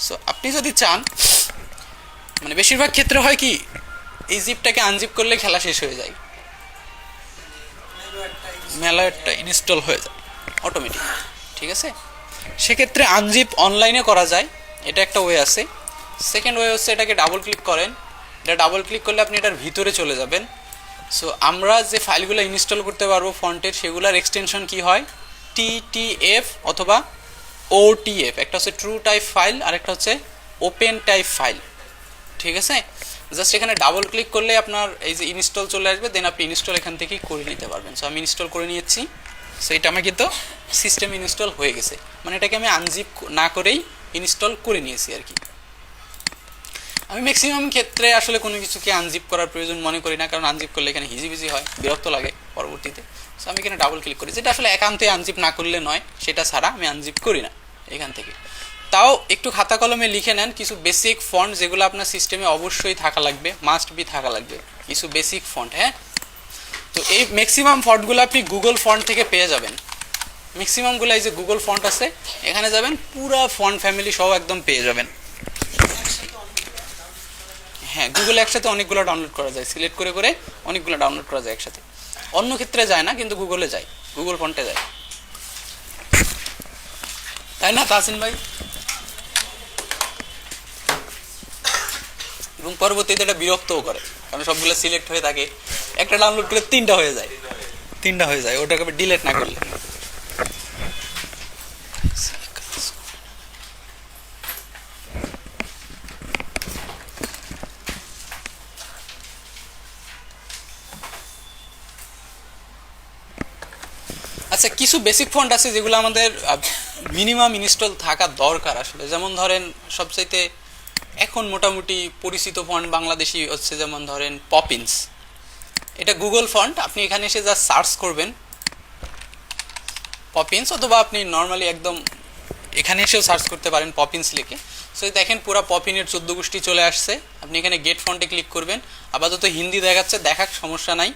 সো আপনি যদি চান, মানে বেশিরভাগ ক্ষেত্রে হয় কি, এই জিপটাকে আনজিপ করলে খেলা শেষ হয়ে যায়, ম্যালওয়্যারটা ইনস্টল হয়ে যায় অটোমেটিক, ঠিক আছে? সেক্ষেত্রে আনজিপ অনলাইনে করা যায়, এটা একটা ওয়ে আছে। সেকেন্ড ওয়ে হচ্ছে এটাকে ডাবল ক্লিক করেন, এটা ডাবল ক্লিক করলে আপনি এটার ভিতরে চলে যাবেন। সো আমরা যে ফাইলগুলো ইনস্টল করতে পারবো ফন্টের, সেগুলোর এক্সটেনশন কি হয়? TTF অথবা OTF। একটা হচ্ছে ট্রু টাইপ ফাইল আর একটা হচ্ছে ওপেন টাইপ ফাইল, ঠিক আছে? জাস্ট এখানে ডাবল ক্লিক করলে আপনার এই যে ইনস্টল চলে আসবে, দেন আপনি ইনস্টল এখান থেকেই করে নিতে পারবেন। সো আমি ইনস্টল করে নিয়েছি। সো এটা আমার কিন্তু সিস্টেম ইনস্টল হয়ে গেছে, মানে এটাকে আমি আনজিপ না করেই ইনস্টল করে নিয়েছি আর কি। আমি ম্যাক্সিমাম ক্ষেত্রে আসলে কোনো কিছুকে আনজিপ করার প্রয়োজন মনে করি না, কারণ আনজিপ করলে এখানে হিজিবিজি হয়, বিরক্ত লাগে পরবর্তীতে। সো আমি এখানে ডাবল ক্লিক করি, যেটা আসলে একান্তে আনজিপ না করলে নয়, সেটা ছাড়া আমি আনজিপ করি না এখান থেকে। তাও একটু খাতা কলমে লিখে নেন কিছু বেসিক ফন্ট, যেগুলো আপনার সিস্টেমে অবশ্যই থাকা লাগবে, মাস্ট বি থাকা লাগবে, কিছু বেসিক ফন্ট, হ্যাঁ। তো এই ম্যাক্সিমাম ফন্টগুলো আপনি গুগল ফন্ট থেকে পেয়ে যাবেন, ম্যাক্সিমামগুলো এই যে গুগল ফন্ট আছে, এখানে যাবেন পুরা ফন্ট ফ্যামিলি সহ একদম পেয়ে যাবেন। হ্যাঁ, গুগলে একসাথে অনেকগুলো ডাউনলোড করা যায়, সিলেক্ট করে করে অনেকগুলো ডাউনলোড করা যায় একসাথে। অন্য ক্ষেত্রে যায় না, কিন্তু গুগলে যায়, গুগল ফন্টে যায়, তাই না তাহসিন ভাই? এবং পরবর্তীতে এটা বিরক্তও করে, কারণ সবগুলো সিলেক্ট হয়ে থাকে, একটা ডাউনলোড করে তিনটা হয়ে যায়, ওটাকে ডিলেট না করলে। আচ্ছা, কিছু বেসিক ফন্ট আছে যেগুলো আমাদের মিনিমাম ইনস্টল থাকা দরকার আসলে। যেমন ধরেন সবচাইতে এখন মোটামুটি পরিচিত ফন্ট বাংলাদেশি হচ্ছে, যেমন ধরেন পপিন্স। এটা গুগল ফন্ট, আপনি এখানে এসে যা সার্চ করবেন পপিন্স, অথবা আপনি নর্মালি একদম এখানে এসেও সার্চ করতে পারেন পপিন্স লিখে। সো দেখেন পুরো পপিনের 14 গোষ্ঠী চলে আসছে। আপনি এখানে গেট ফন্টে ক্লিক করবেন, আপাতত হিন্দি দেখাচ্ছে, দেখাক, সমস্যা নাই।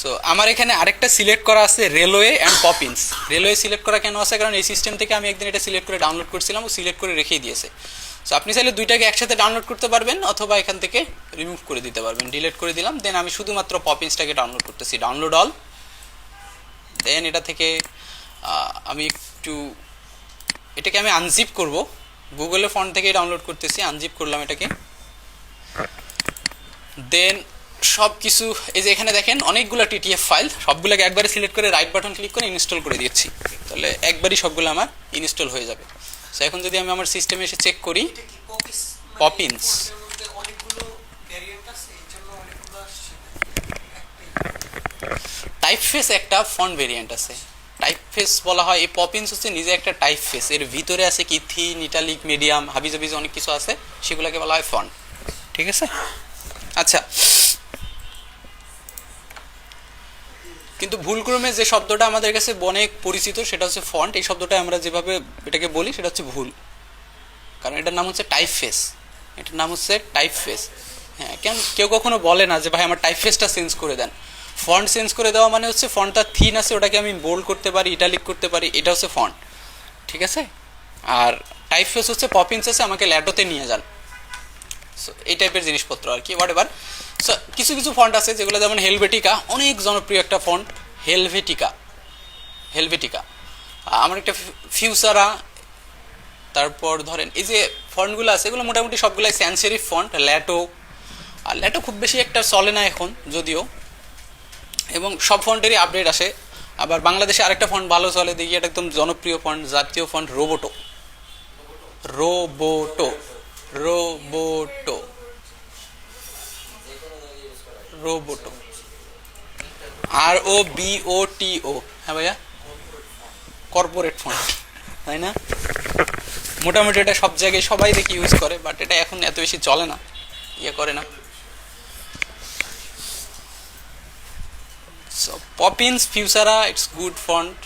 সো আমার এখানে আরেকটা সিলেক্ট করা আছে railway and Poppins. Railway select করা কেন আছে? কারণ এই সিস্টেম থেকে আমি একদিন এটা সিলেক্ট করে ডাউনলোড করছিলাম, ও সিলেক্ট করে রেখেই দিয়েছে। সো আপনি চাইলে দুইটাকে একসাথে ডাউনলোড করতে পারবেন, অথবা এখান থেকে রিমুভ করে দিতে পারবেন। ডিলিট করে দিলাম, দেন আমি শুধুমাত্র পপিন্সটাকে ডাউনলোড করতেছি, ডাউনলোড অল। দেন এটা থেকে আমি এটাকে আমি আনজিপ করব, গুগলের ফন্ট থেকেই ডাউনলোড করতেছি, আনজিপ করলাম এটাকে। দেন সব কিছু এই যে এখানে দেখেন অনেকগুলো টিটিএফ ফাইল, সবগুলোকে একবারে সিলেক্ট করে রাইট বাটন ক্লিক করে ইনস্টল করে দিচ্ছি, তাহলে একবারই সবগুলো আমার ইনস্টল হয়ে যাবে। সো এখন যদি আমি আমার সিস্টেমে এসে চেক করি, পপিন্স টাইপফেস একটা ফন্ট ভেরিয়েন্ট আছে, টাইপফেস বলা হয়। এই পপিন্স হচ্ছে নিজে একটা টাইপফেস, এর ভিতরে আছে কি থিন, ইটালিক, মিডিয়াম, হাবিজাবিজ অনেক কিছু আছে, সেগুলোকে বলা হয় ফন্ট। ঠিক আছে? আচ্ছা, কিন্তু ভুলক্রমে যে শব্দটা আমাদের কাছে অনেক পরিচিত সেটা হচ্ছে ফন্ট, এই শব্দটা আমরা যেভাবে এটাকে বলি সেটা হচ্ছে ভুল, কারণ এটার নাম হচ্ছে টাইপফেস, এটার নাম হচ্ছে টাইপফেস। হ্যাঁ, কেউ কখনো বলে না যে ভাই আমার টাইপফেসটা চেঞ্জ করে দেন। ফন্ট চেঞ্জ করে দেওয়া মানে হচ্ছে ফন্টটা থিন আছে, ওটাকে আমি বোল্ড করতে পারি, ইটালিক করতে পারি, এটা হচ্ছে ফন্ট। ঠিক আছে? আর টাইপফেস হচ্ছে পপিন্স আছে, আমাকে ল্যাটোতে নিয়ে যান। সো এই টাইপের জিনিসপত্র আর কি, হোয়াট এভার। সো কিছু কিছু ফন্ট আছে যেগুলো, যেমন হেলভেটিকা, অনেক জনপ্রিয় একটা ফন্ট, হেলভেটিকা। আমার একটা ফিউচারা, তারপর ধরেন এই যে ফন্টগুলো আছে এগুলো মোটামুটি সবগুলাই স্যান্স সেরিফ ফন্ট। ল্যাটো, আর ল্যাটো খুব বেশি একটা চলে না এখন যদিও, এবং সব ফন্টেরই আপডেট আসে। আবার বাংলাদেশে আরেকটা ফন্ট ভালো চলে, দেখি এটা একদম জনপ্রিয় ফন্ট, জাতীয় ফন্ট, রোবোটো। ROBOTO। হ্যাঁ ভাইয়া, কর্পোরেট ফন্ট, তাই না? মোটামুটি এটা সব জায়গায় সবাই দেখি ইউজ করে, বাট এটা এখন এত বেশি চলে না, করে না। So Poppins, Fusara, it's good font.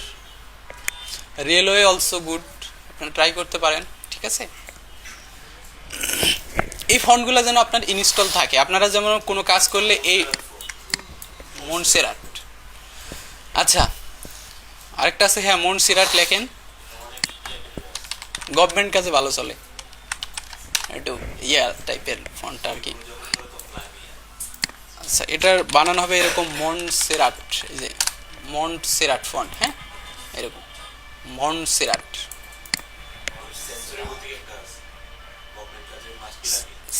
Railway also good, আপনারা ট্রাই করতে পারেন। ঠিক আছে? এই ফন্টগুলো যেন আপনার ইনস্টল থাকে, আপনারা যেমন কোনো কাজ করলে এই মনসেরাট। আচ্ছা, আরেকটা আছে, হ্যাঁ মনসেরাট লেখেন, গভর্নমেন্ট কাজে ভালো চলে, একটু টাইপের ফন্টটা আর কি। আচ্ছা, এটার বানানো হবে এরকম মনসেরাট, এই যে মনসেরাট ফন্ট, হ্যাঁ এরকম মনসেরাট।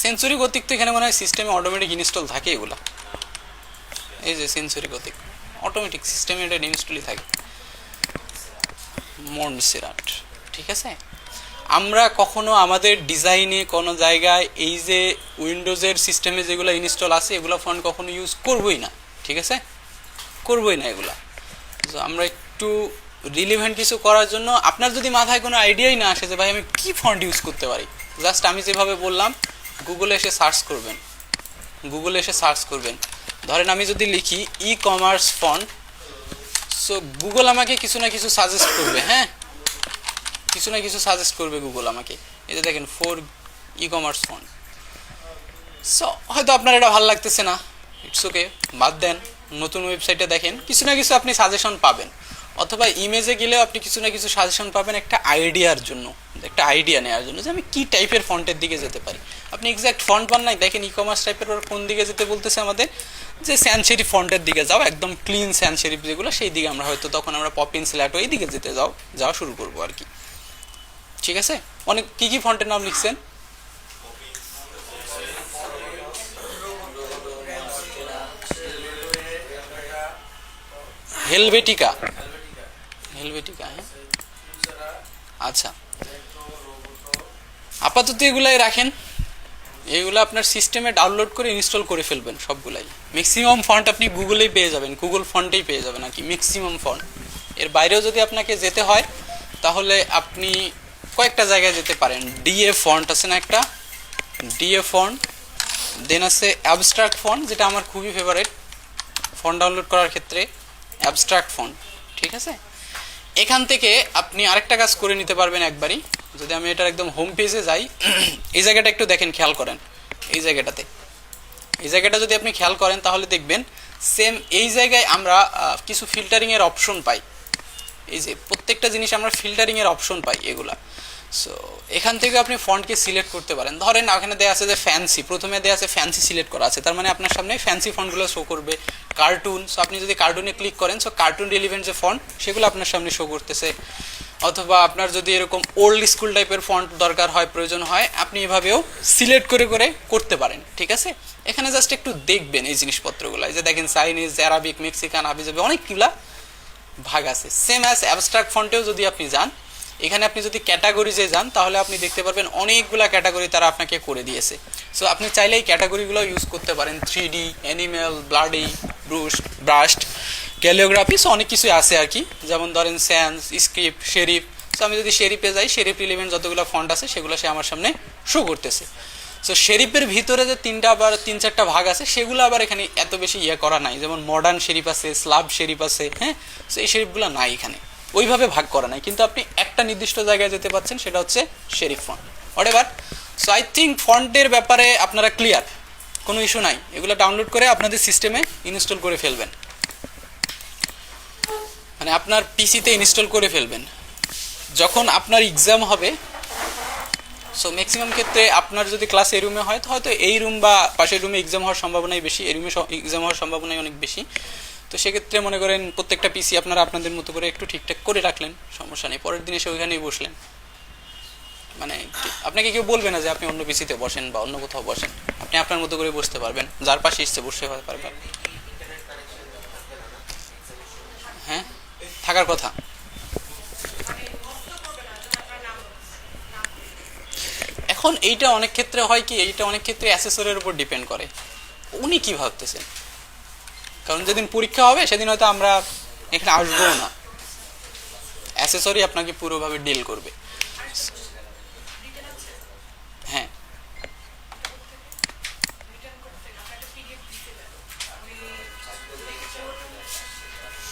সেঞ্চুরি গতিক তো এখানে মনে হয় সিস্টেমে অটোমেটিক ইনস্টল থাকে এগুলা, এই যে সেঞ্চুরি গতিক অটোমেটিক সিস্টেমে এটা ইনস্টলই থাকে, মনসেরাট। ঠিক আছে? আমরা কখনো আমাদের ডিজাইনে কোনো জায়গায় এই যে উইন্ডোজের সিস্টেমে যেগুলো ইনস্টল আছে এগুলো ফন্ট কখনো ইউজ করবোই না। ঠিক আছে? করবোই না এগুলা। তো আমরা একটু রিলিভেন্ট কিছু করার জন্য, আপনার যদি মাথায় কোনো আইডিয়াই না আসে যে ভাই আমি কি ফন্ট ইউজ করতে পারি, জাস্ট আমি যেভাবে বললাম গুগলে এসে সার্চ করবেন। ধরেন আমি যদি লিখি e commerce font, so Google আমাকে কিছু না কিছু সাজেস্ট করবে। হ্যাঁ, কিছু না কিছু সাজেস্ট করবে গুগল আমাকে। এই যে দেখেন 4 ই কমার্স ফন্ট। সো হয়তো আপনার এটা ভালো লাগতেছে না, ইটস ওকে, বাদ দেন, নতুন ওয়েবসাইটে দেখেন, কিছু না কিছু আপনি সাজেশন পাবেন। অথবা ইমেজে গেলেও আপনি কিছু না কিছু সাজেশন পাবেন একটা আইডিয়ার জন্য, একটা আইডিয়া নেওয়ার জন্য যে আমি কি টাইপের ফন্টের দিকে যেতে পারি। আপনি এক্স্যাক্ট ফন্ট পান নাই, দেখেন ই কমার্স টাইপের ওর কোন দিকে যেতে বলতেছে আমাদের, যে স্যান্স সেরিফ ফন্টের দিকে যাও, একদম ক্লিন স্যান্স সেরিফ যেগুলো সেই দিকে আমরা হয়তো তখন আমরা পপিন স্ল্যাটো এই দিকে যেতে যাওয়া শুরু করবো আর কি। ঠিক আছে, অনেক কি কি ফন্টের নাম লিখছেন? হেলভেটিকা, হেলভেটিকা, হ্যাঁ আচ্ছা। আপাতত এগুলাই রাখেন, এইগুলো আপনার সিস্টেমে ডাউনলোড করে ইনস্টল করে ফেলবেন সবগুলাই। ম্যাক্সিমাম ফন্ট আপনি গুগলেই পেয়ে যাবেন, গুগল ফন্টেই পেয়ে যাবেন আর কি ম্যাক্সিমাম ফন্ট। এর বাইরেও যদি আপনাকে যেতে হয় তাহলে আপনি কয়েকটা জায়গায় যেতে পারেন। ডিএ ফন্ট আছে না একটা, ডিএ ফন্ট, দেন আছে অ্যাবস্ট্রাক্ট ফন্ট, যেটা আমার খুবই ফেভারিট ফন্ট ডাউনলোড করার ক্ষেত্রে, অ্যাবস্ট্রাক্ট ফন্ট। ঠিক আছে, এখান থেকে আপনি আরেকটা কাজ করে নিতে পারবেন একবারই। যদি আমি এটার একদম হোম পেজে যাই, এই জায়গাটা একটু দেখেন, খেয়াল করেন এই জায়গাটাতে, এই জায়গাটা যদি আপনি খেয়াল করেন তাহলে দেখবেন সেম এই জায়গায় আমরা কিছু ফিল্টারিংয়ের অপশন পাই। এই যে প্রত্যেকটা জিনিস আমরা ফিল্টারিংয়ের অপশন পাই এগুলা। সো এখান থেকে আপনি ফন্টকে সিলেক্ট করতে পারেন। ধরেন ওখানে দেওয়া আছে যে ফ্যান্সি, প্রথমে দেওয়া আছে ফ্যান্সি সিলেক্ট করা আছে, তার মানে আপনার সামনে ফ্যান্সি ফন্টগুলো শো করবে। কার্টুন, সো আপনি যদি কার্টুনে ক্লিক করেন, সো কার্টুন রিলিভেন্ট যে ফন্ট সেগুলো আপনার সামনে শো করতেছে। অথবা আপনার যদি এরকম ওল্ড স্কুল টাইপের ফন্ট দরকার হয়, প্রয়োজন হয়, আপনি এভাবেও সিলেক্ট করে করে করতে পারেন। ঠিক আছে, এখানে জাস্ট একটু দেখবেন এই জিনিসপত্রগুলো, যে দেখেন চাইনিজ, আরবিক, মেক্সিকান, আবিজাবি অনেকগুলা ভাগ আছে। সেম অ্যাজ অ্যাবস্ট্রাক্ট ফন্টেও যদি আপনি যান, এখানে আপনি যদি ক্যাটাগরিজে যান তাহলে আপনি দেখতে পারবেন অনেকগুলা ক্যাটাগরি তারা আপনাকে করে দিয়েছে। সো আপনি চাইলে এই ক্যাটাগরিগুলো ইউজ করতে পারেন। 3D, animal, bloody, ব্রাস্ট, calligraphy, so অনেক কিছুই আছে আর কি। যেমন ধরেন স্যান্স, স্ক্রিপ্ট, শেরিফ। সো আমি যদি শেরিফে যাই, শেরিফ রিলিভেন্ট যতগুলো ফন্ট আছে সেগুলো সে আমার সামনে শো করতেছে। সো শেরিফের ভিতরে যে তিন চারটা ভাগ আছে সেগুলো আবার এখানে এত বেশি করা নাই। যেমন মডার্ন শেরিফ আছে, স্লাভ শেরিফ আছে, হ্যাঁ, সো এই শেরিফগুলো নাই এখানে, ওইভাবে ভাগ করা নাই। কিন্তু আপনি একটা নির্দিষ্ট জায়গায় যেতে পারছেন, সেটা হচ্ছে sheriff font. Whatever, so I think ফন্টের ব্যাপারে আপনারা ক্লিয়ার, কোনো ইস্যু নাই। এগুলো ডাউনলোড করে আপনাদের সিস্টেমে ইনস্টল করে ফেলবেন, মানে আপনার পিসিতে ইনস্টল করে ফেলবেন। যখন আপনার এক্সাম হবে, সো ম্যাক্সিমাম ক্ষেত্রে আপনার যদি ক্লাস এই রুমে হয় তো হয়তো এই রুম বা পাশের রুমে এক্সাম হওয়ার সম্ভাবনাই বেশি, এই রুমে এক্সাম হওয়ার সম্ভাবনাই অনেক বেশি। তো সেক্ষেত্রে মনে করেন প্রত্যেকটা পিসি আপনারা আপনাদের মতো করে একটু ঠিকঠাক করে রাখলেন, সমস্যা নেই। পরের দিন এসে ওইখানেই বসলেন, মানে আপনাকে কেউ বলবে না যে আপনি অন্য পিসিতে বসেন বা অন্য কোথাও বসেন, আপনি আপনার মতো করে বসতে পারবেন, যার পাশে ইচ্ছে বসতে পারবেন। হ্যাঁ, থাকার কথা। এখন এইটা অনেক ক্ষেত্রে হয় কি, এইটা অনেক ক্ষেত্রে অ্যাসেসরের উপর ডিপেন্ড করে, উনি কি ভাবতেছেন। কারণ যেদিন পরীক্ষা হবে সেদিন হয়তো আমরা এখানে আসবো না, অ্যাসেসরই আপনাকে পুরোভাবে ডিল করবে। হ্যাঁ,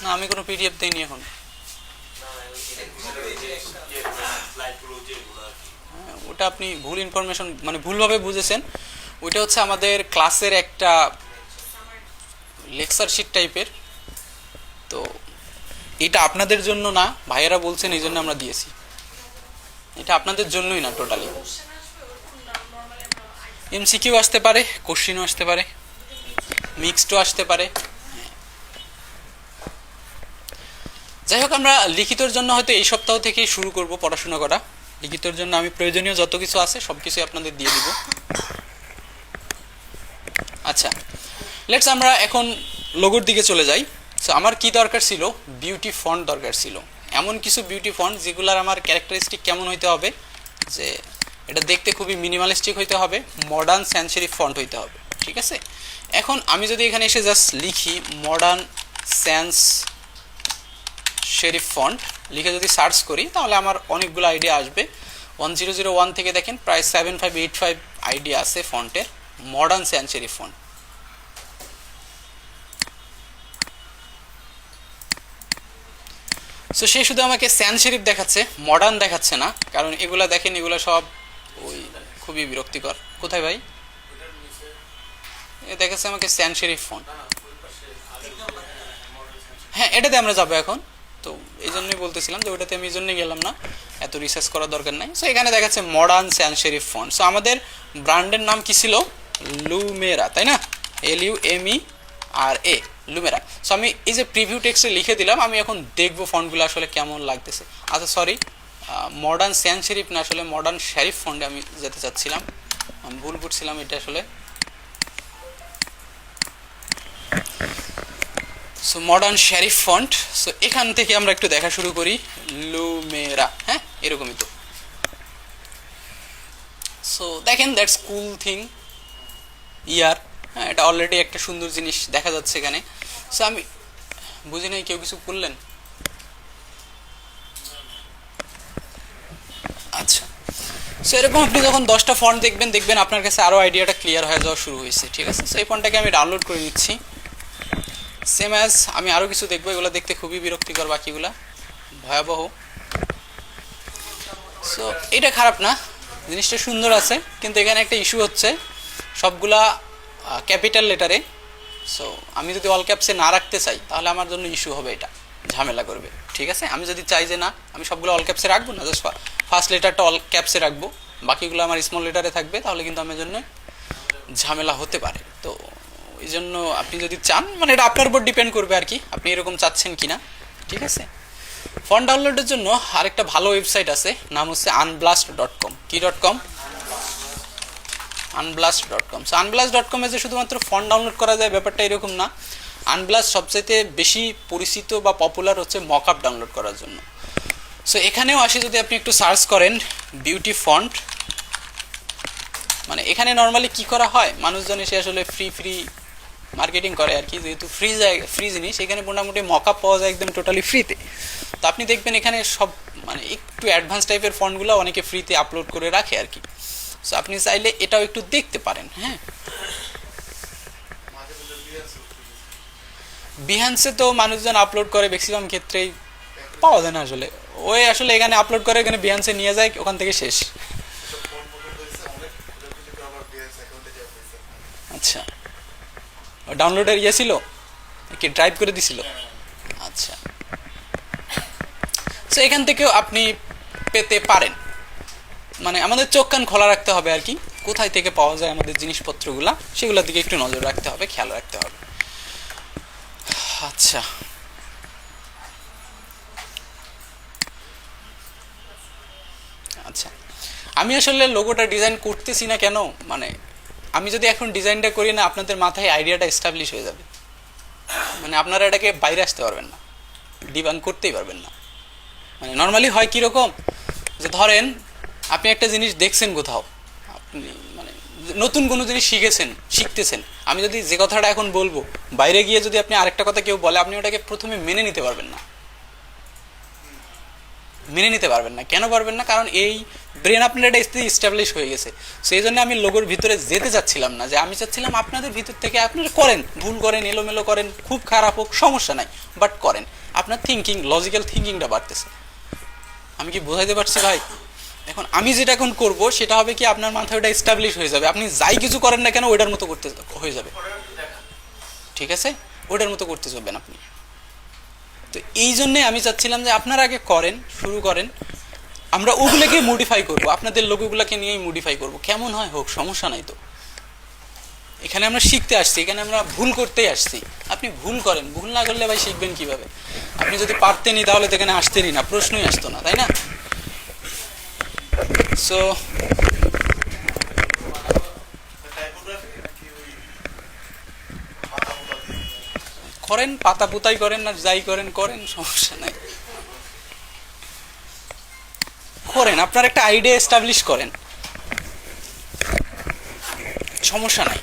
না আমি কোনো পিডিএফ দিইনি এখন। ওটা আপনি ভুল ইনফরমেশন, মানে ভুলভাবে বুঝেছেন। ওইটা হচ্ছে আমাদের ক্লাসের একটা লেকচার শিট টাইপের, তো এটা আপনাদের জন্য না, ভাইয়েরা বলছেন এই জন্য আমরা দিয়েছি। এটা আপনাদের জন্যই না টোটালি। এমসিকিউ আসতে পারে, কোশ্চিনও আসতে পারে, মিক্সডও আসতে পারে। যাই হোক, আমরা লিখিতর জন্য হয়তো এই সপ্তাহ থেকেই শুরু করব পড়াশোনা করা। লিখিতর জন্য আমি প্রয়োজনীয় যত কিছু আছে সব কিছুই আপনাদের দিয়ে দিব। আচ্ছা, লেটস আমরা এখন লোগোর দিকে চলে যাই। সো আমার কি দরকার ছিল, বিউটি ফন্ট দরকার ছিল, এমন কিছু বিউটি ফন্ট যেগুলোর আমার ক্যারেক্টারিস্টিক কেমন হইতে হবে, যে এটা দেখতে খুবই মিনিমালিস্টিক হইতে হবে, মডার্ন স্যান্স সেরিফ ফন্ট হইতে হবে। ঠিক আছে, এখন আমি যদি এখানে এসে জাস্ট লিখি মডার্ন স্যান্স সেরিফ ফন্ট লিখে যদি সার্চ করি তাহলে আমার অনেকগুলো আইডিয়া আসবে। 1001 থেকে দেখেন প্রায় 7585 আইডিয়া আছে ফন্টের, মডার্ন স্যান্স সেরিফ ফন্ট। সো সে শুধু আমাকে স্যান্স সেরিফ দেখাচ্ছে, মডার্ন দেখাচ্ছে না, কারণ এগুলা দেখেন এগুলো সব ওই খুবই বিরক্তিকর। কোথায় ভাই? এ দেখাচ্ছে আমাকে স্যান্স সেরিফ ফন্ট। হ্যাঁ, এটাতে আমরা যাবো এখন। তো এই জন্যই বলতেছিলাম যে ওটাতে আমি এই জন্যই গেলাম না, এত রিসার্চ করার দরকার নাই। সো এখানে দেখাচ্ছে মডার্ন স্যান্স সেরিফ ফন্ট। সো আমাদের ব্র্যান্ডের নাম কি ছিল? লুমেরা, তাই না? LUMERA, লুমেরা। সো আমি এই যে প্রিভিউ টেক্সটে লিখে দিলাম, আমি এখন দেখবো ফন্টগুলো আসলে কেমন লাগতেছে। আচ্ছা সরি, মডার্ন স্যান্স সেরিফ না, আসলে মডার্ন শেরিফ ফন্টে আমি যেতে চাচ্ছিলাম, আমি ভুল করছিলাম এটা আসলে। So modern sheriff font. So এখান থেকে আমরা একটু দেখা শুরু করি, লুমেরা, হ্যাঁ এরকমই তো। সো দেখেন দ্যাটস কুল থিং ইয়ার, হ্যাঁ এটা অলরেডি একটা সুন্দর জিনিস দেখা যাচ্ছে এখানে। সো আমি বুঝি নাই, কেউ কিছু করলেন? আচ্ছা, সো এরকম আপনি যখন 10টা ফন্ট দেখবেন আপনার কাছে আরও আইডিয়াটা ক্লিয়ার হয়ে যাওয়া শুরু হয়েছে, ঠিক আছে? সো এই ফন্টটাকে আমি ডাউনলোড করে নিচ্ছি। সেম অ্যাজ আমি আরও কিছু দেখবো, এগুলো দেখতে খুবই বিরক্তিকর, বাকিগুলা ভয়াবহ। সো এটা খারাপ না, জিনিসটা সুন্দর আছে, কিন্তু এখানে একটা ইস্যু হচ্ছে সবগুলা ক্যাপিটাল লেটারে। সো আমি যদি অল ক্যাপসে না রাখতে চাই তাহলে আমার জন্য ইস্যু হবে, এটা ঝামেলা করবে, ঠিক আছে? আমি যদি চাই যে না আমি সবগুলো অল ক্যাপসে রাখবো না, জাস্ট ফার্স্ট লেটারটা অল ক্যাপসে রাখবো, বাকিগুলো আমার স্মল লেটারে থাকবে, তাহলে কিন্তু আমার জন্য ঝামেলা হতে পারে। তো এই জন্য আপনি যদি চান, মানে এটা আপনার উপর ডিপেন্ড করবে আর কি, আপনি এরকম চাচ্ছেন কিনা, ঠিক আছে? ফন্ট ডাউনলোডের জন্য আরেকটা ভালো ওয়েবসাইট আছে, নাম হচ্ছে unblast.com। কি .com? unblast.com। সো unblast.com-এ যে শুধুমাত্র ফন্ট ডাউনলোড করা যায় ব্যাপারটা এরকম না। আনব্লাস্ট সবচাইতে বেশি পরিচিত বা পপুলার হচ্ছে মকআপ ডাউনলোড করার জন্য। সো এখানেও আসে, যদি আপনি একটু সার্চ করেন বিউটি ফন্ট, মানে এখানে নর্মালি কি করা হয়, মানুষজন এসে আসলে ফ্রি মার্কেটিং করে আর কি, যেহেতু ফ্রি জিনিস, এখানে মোটামুটি মকআপ পাওয়া যায় একদম টোটালি ফ্রিতে। তো আপনি দেখবেন এখানে সব মানে একটু অ্যাডভান্স টাইপের ফন্টগুলো অনেকে ফ্রিতে আপলোড করে রাখে আর কি। সো আপনি চাইলে এটাও একটু দেখতে পারেন। হ্যাঁ, বিহান্সে তো মানুষজন আপলোড করে, ম্যাক্সিমাম ক্ষেত্রেই পাওয়া যায় না আসলে, ওই আসলে এখানে আপলোড করে, এখানে বিহান্সে নিয়ে যায়, ওখান থেকে শেষ। আচ্ছা, ডাউনলোডের ইয়ে ছিল কি, ড্রাইভ করে দিছিল? আচ্ছা, সো এখান থেকেও আপনি পেতে পারেন, মানে আমাদের চোখ কান খোলা রাখতে হবে আর কি, কোথায় থেকে পাওয়া যায় আমাদের জিনিসপত্রগুলা, সেগুলোর দিকে একটু নজর রাখতে হবে, খেয়াল রাখতে হবে। আচ্ছা, আচ্ছা আমি আসলে লোগোটা ডিজাইন করতেছি না কেন, মানে আমি যদি এখন ডিজাইনটা করি না, আপনাদের মাথায় আইডিয়াটা এস্টাবলিশ হয়ে যাবে, মানে আপনারা এটাকে বাইরে আসতে পারবেন না, ডিবাং করতেই পারবেন না। মানে নর্মালি হয় কীরকম, যে ধরেন আপনি একটা জিনিস দেখছেন কোথাও, আপনি মানে নতুন কোনো জিনিস শিখতেছেন, আমি যদি যে কথাটা এখন বলবো, বাইরে গিয়ে যদি আপনি আরেকটা কথা কেউ বলে, আপনি ওটাকে প্রথমে মেনে নিতে পারবেন না। কেন পারবেন না? কারণ এই ব্রেন আপনার এটা এস্টাবলিশ হয়ে গেছে। সেই জন্য আমি লোগোর ভিতরে যেতে চাচ্ছিলাম না, যে আমি চাচ্ছিলাম আপনাদের ভিতর থেকে আপনারা করেন, ভুল করেন, এলোমেলো করেন, খুব খারাপ হোক সমস্যা নাই, বাট করেন, আপনার থিঙ্কিং, লজিক্যাল থিঙ্কিংটা বাড়তেছে। আমি কি বোঝাইতে পারছি ভাই? এখন আমি যেটা এখন করবো সেটা হবে কি, আপনার মাথায় ওটা এস্টাবলিশ হয়ে যাবে, আপনি যাই কিছু করেন না কেন ওইটার মতো করতে হয়ে যাবে, ঠিক আছে? ওইটার মতো করতে চলবেন আপনি। তো এই জন্যে আমি চাচ্ছিলাম যে আপনারা আগে করেন, শুরু করেন, আমরা ওগুলোকে মডিফাই করবো, আপনাদের লোগোগুলোকে নিয়েই মডিফাই করবো, কেমন হয় হোক, সমস্যা নাই তো। এখানে আমরা শিখতে আসছি, এখানে আমরা ভুল করতেই আসছি। আপনি ভুল করেন, ভুল না করলে ভাই শিখবেন কিভাবে? আপনি যদি পারতেনই তাহলে তো এখানে আসতেনই না, প্রশ্নই আসতো না, তাই না? সো করেন, পাতা পুতাই করেন না যাই করেন, সমস্যা নাই, করেন, আপনার একটা আইডিয়া এস্টাবলিশ করেন, সমস্যা নাই।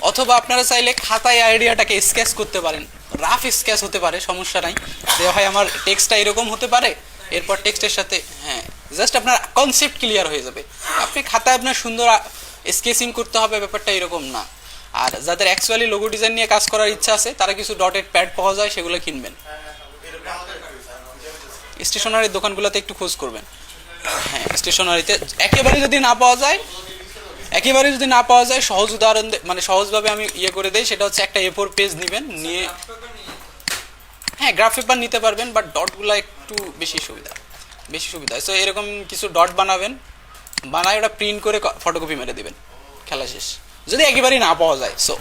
অথবা আপনারা চাইলে খাতায় আইডিয়াটাকে স্কেচ করতে পারেন, রাফ স্কেচ হতে পারে, সমস্যা নাই, যে হয় আমার টেক্সটটা এরকম হতে পারে, এরপর টেক্সটের সাথে, হ্যাঁ জাস্ট আপনার কনসেপ্ট ক্লিয়ার হয়ে যাবে। আপনি খাতায় আপনার সুন্দর স্কেচিং করতে হবে, ব্যাপারটা এরকম না। আর যাদের অ্যাকচুয়ালি লোগো ডিজাইন নিয়ে কাজ করার ইচ্ছা আছে, তারা কিছু ডটেড প্যাড পাওয়া যায়, সেগুলো কিনবেন, স্টেশনারির দোকানগুলোতে একটু খোঁজ করবেন। হ্যাঁ, স্টেশনারিতে একেবারে যদি না পাওয়া যায়, সহজ উদাহরণ মানে সহজভাবে আমি ইয়ে করে দেই, সেটা হচ্ছে একটা A4 পেজ নেবেন, নিয়ে হ্যাঁ গ্রাফ পেপার নিতে পারবেন, বাট ডটগুলো একটু বেশি সুবিধা। সো এরকম কিছু ডট বানাবেন, বানায় ওটা প্রিন্ট করে ফটোকপি মেরে দেবেন, খেলা শেষ। যদি একেবারেই না পাওয়া যায়, সো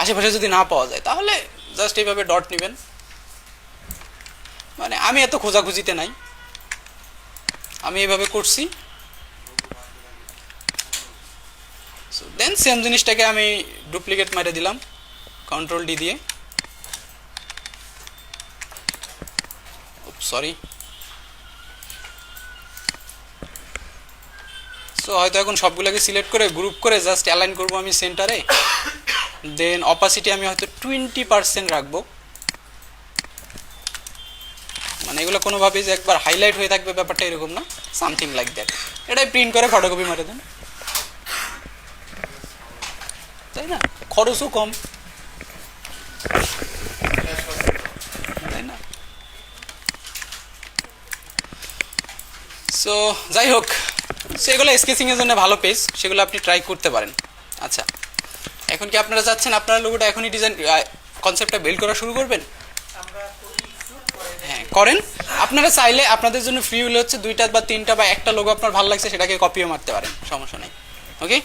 আশেপাশে যদি না পাওয়া যায় তাহলে জাস্ট এইভাবে ডট নেবেন। মানে আমি এত খোঁজাখুঁজিতে নাই, আমি এইভাবে করছি। সো দেন সেম জিনিসটাকে আমি ডুপ্লিকেট মেরে দিলাম কন্ট্রোল ডি দিয়ে, সরি। সো হয়তো এখন সবগুলোকে সিলেক্ট করে গ্রুপ করে জাস্ট অ্যালাইন করবো আমি সেন্টারে। দেন অপাসিটি আমি হয়তো 20% রাখবো, মানে এগুলো কোনোভাবেই যে একবার হাইলাইট হয়ে থাকবে ব্যাপারটা এরকম না, সামথিং লাইক দ্যাট। এটাই প্রিন্ট করে ফটোকপি মারে দেন, তাই না? খরচও কম, তাই না? সো যাই হোক, সেগুলো স্কেচিংয়ের জন্য ভালো পেজ, সেগুলো আপনি ট্রাই করতে পারেন। আচ্ছা, এখন কি আপনারা চাচ্ছেন আপনারা লোগোটা এখনই ডিজাইন কনসেপ্টটা বিল্ড করা শুরু করবেন? হ্যাঁ করেন। আপনারা চাইলে আপনাদের জন্য ফ্রি হলে হচ্ছে 2টা বা 3টা বা একটা লোগো আপনার ভালো লাগছে সেটাকে কপিও মারতে পারেন, সমস্যা নেই। ওকে।